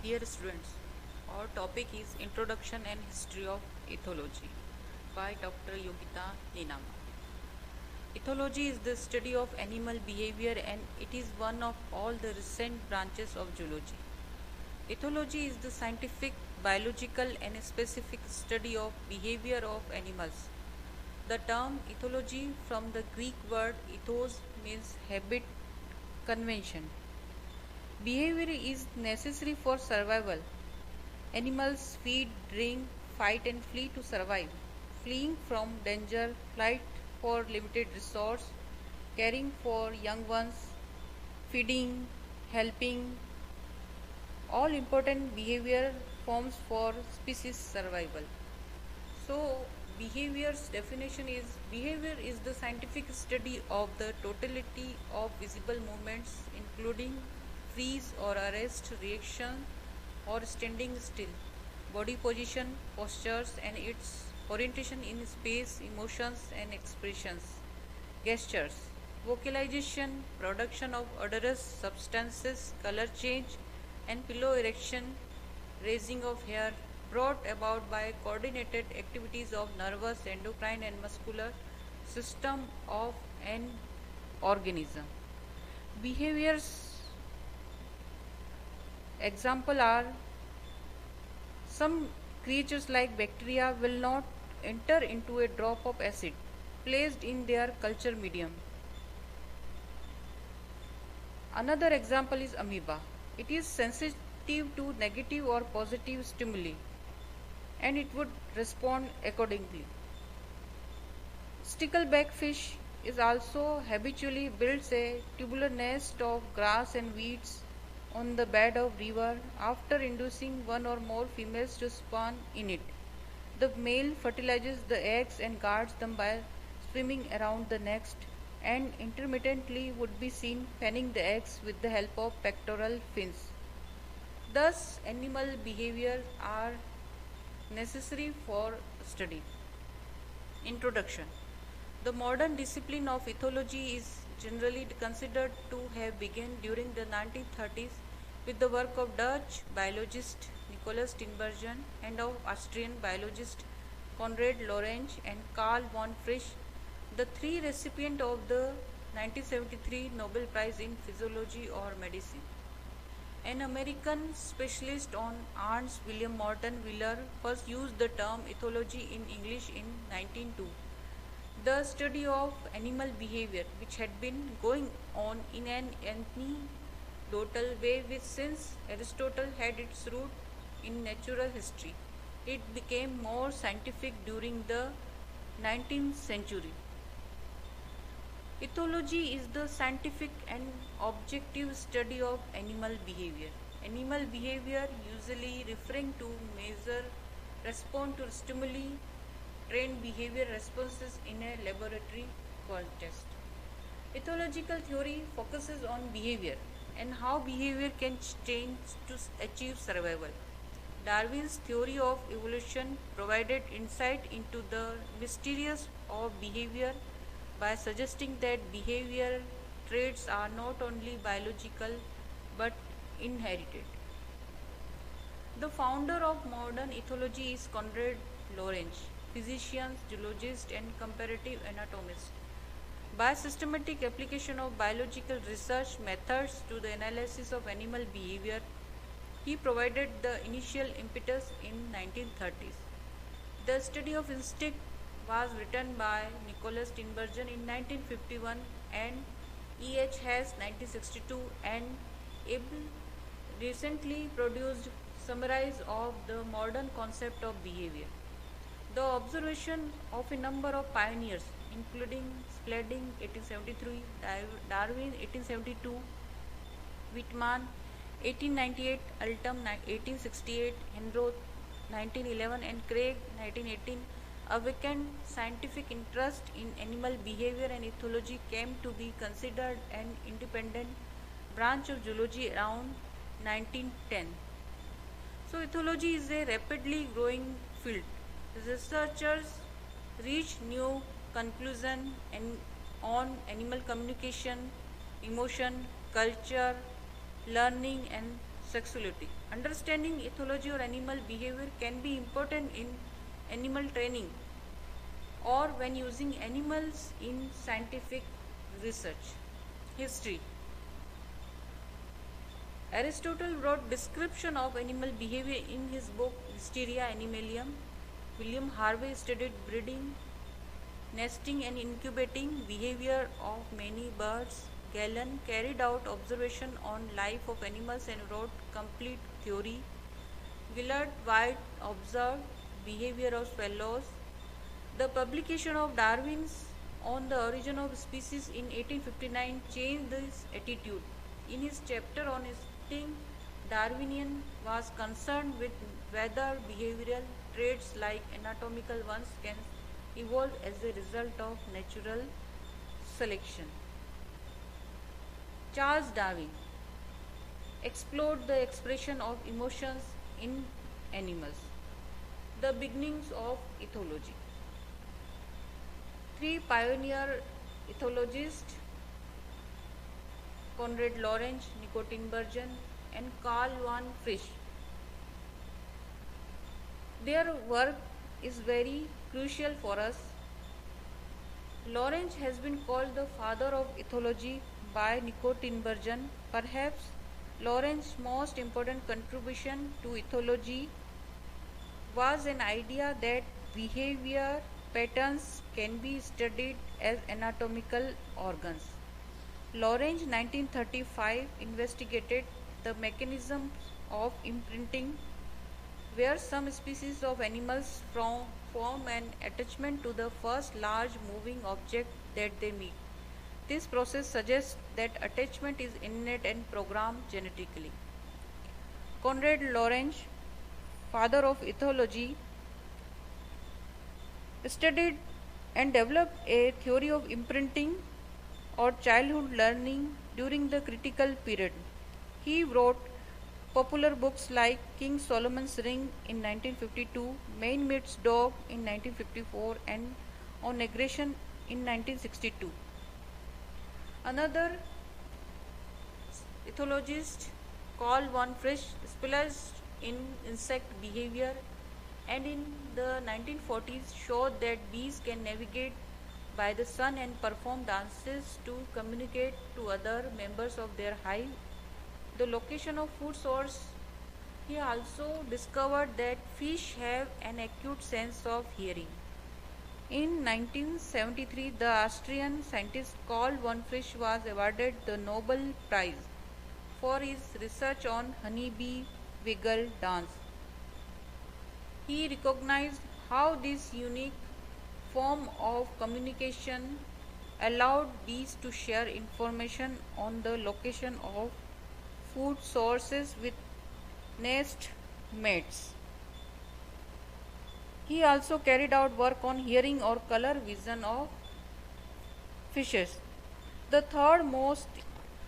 Dear students, our topic is Introduction and History of Ethology by Dr. Yogita Ninama. Ethology is the study of animal behavior and it is one of all the recent branches of zoology. Ethology is the scientific, biological and specific study of behavior of animals. The term ethology from the Greek word ethos means habit, convention. Behavior is necessary for survival. Animals feed, drink, fight, and flee to survive. Fleeing from danger, flight for limited resource, caring for young ones, feeding, helping, all important behavior forms for species survival. So, behavior's definition is behavior is the scientific study of the totality of visible movements, including freeze or arrest, reaction, or standing still, body position, postures, and its orientation in space, emotions, and expressions, gestures, vocalization, production of odorous substances, color change, and pillow erection, raising of hair, brought about by coordinated activities of nervous, endocrine, and muscular system of an organism. Behaviors example are some creatures like bacteria will not enter into a drop of acid placed in their culture medium. Another example is amoeba. It is sensitive to negative or positive stimuli and it would respond accordingly. Stickleback fish is also habitually builds a tubular nest of grass and weeds on the bed of river after inducing one or more females to spawn in it. The male fertilizes the eggs and guards them by swimming around the nest and intermittently would be seen fanning the eggs with the help of pectoral fins. Thus, animal behavior are necessary for study. Introduction. The modern discipline of ethology is generally considered to have begun during the 1930s with the work of Dutch biologist Nicolas Tinbergen and of Austrian biologist Konrad Lorenz and Karl von Frisch, the three recipients of the 1973 Nobel Prize in Physiology or Medicine. An American specialist on ants, William Morton Wheeler, first used the term ethology in English in 1902. The study of animal behavior, which had been going on in an anecdotal way since Aristotle had its root in natural history, it became more scientific during the 19th century. Ethology is the scientific and objective study of animal behavior. Animal behavior usually referring to measure respond to stimuli, trained behavior responses in a laboratory context. Ethological theory focuses on behavior and how behavior can change to achieve survival. Darwin's theory of evolution provided insight into the mysteries of behavior by suggesting that behavior traits are not only biological but inherited. The founder of modern ethology is Konrad Lorenz, physician, zoologist, and comparative anatomist. By systematic application of biological research methods to the analysis of animal behavior, he provided the initial impetus in 1930s. The study of instinct was written by Nicholas Tinbergen in 1951 and E. H. Hess 1962 and Abel recently produced summarize of the modern concept of behavior. The observation of a number of pioneers including Spalding 1873, Darwin 1872, Whitman 1898, Altum 1868, Henroth 1911 and Craig 1918 awakened scientific interest in animal behavior and ethology came to be considered an independent branch of zoology around 1910. So, ethology is a rapidly growing field. Researchers reach new conclusions on animal communication, emotion, culture, learning, and sexuality. Understanding ethology or animal behavior can be important in animal training or when using animals in scientific research. History. Aristotle wrote description of animal behavior in his book Hysteria Animalium. William Harvey studied breeding, nesting and incubating behavior of many birds. Galen carried out observation on life of animals and wrote complete theory. Willard White observed behavior of swallows. The publication of Darwin's On the Origin of Species in 1859 changed this attitude. In his chapter on instinct, Darwinian was concerned with whether behavioral traits like anatomical ones can evolve as a result of natural selection. Charles Darwin explored the expression of emotions in animals. The beginnings of ethology. Three pioneer ethologists, Konrad Lorenz, Nico Tinbergen, and Karl von Frisch. Their work is very crucial for us. Lorenz has been called the father of ethology by Nico Tinbergen. Perhaps Lorenz's most important contribution to ethology was an idea that behavior patterns can be studied as anatomical organs. Lorenz 1935 investigated the mechanisms of imprinting, where some species of animals form an attachment to the first large moving object that they meet. This process suggests that attachment is innate and programmed genetically. Konrad Lorenz, father of ethology, studied and developed a theory of imprinting or childhood learning during the critical period. He wrote popular books like King Solomon's Ring in 1952, Man Meets Dog in 1954, and On Aggression in 1962. Another ethologist, Karl von Frisch, specialized in insect behavior and in the 1940s showed that bees can navigate by the sun and perform dances to communicate to other members of their hive the location of food source. He also discovered that fish have an acute sense of hearing. In 1973, the Austrian scientist Karl von Frisch was awarded the Nobel Prize for his research on honeybee wiggle dance. He recognized how this unique form of communication allowed bees to share information on the location of food sources with nest mates. He also carried out work on hearing or color vision of fishes. The third most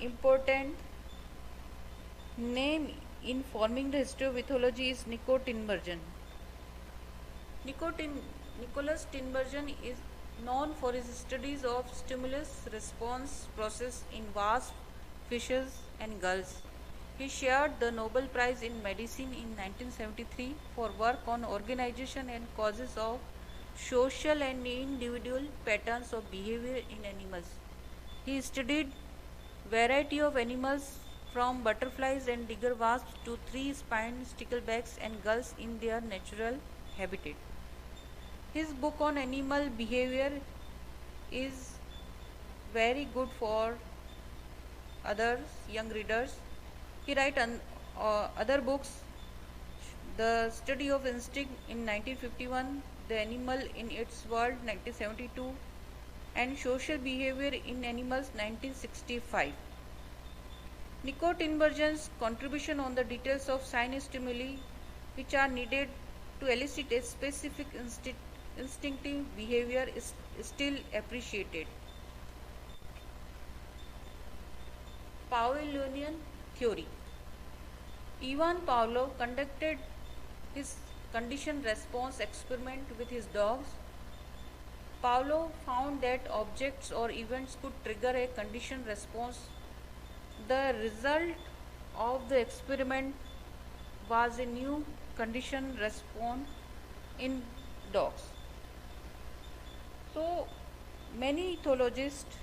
important name in forming the history of ethology is Nico Tinbergen. Nicholas Tinbergen is known for his studies of stimulus response process in wasps, fishes, and gulls. He shared the Nobel Prize in Medicine in 1973 for work on organization and causes of social and individual patterns of behavior in animals. He studied variety of animals from butterflies and digger wasps to three-spined sticklebacks and gulls in their natural habitat. His book on animal behavior is very good for others, young readers. He wrote other books, The Study of Instinct in 1951, The Animal in Its World 1972, and Social Behavior in Animals 1965. Nico Tinbergen's contribution on the details of sign stimuli which are needed to elicit a specific instinctive behavior is still appreciated. Pavlovian theory. Ivan Pavlov conducted his conditioned response experiment with his dogs. Pavlov found that objects or events could trigger a conditioned response. The result of the experiment was a new condition response in dogs. So many ethologists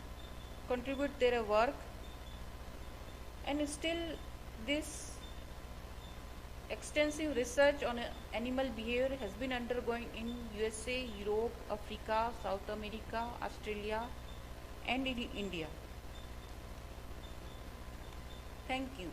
contribute their work, and still this extensive research on animal behavior has been undergoing in USA, Europe, Africa, South America, Australia, and in India. Thank you.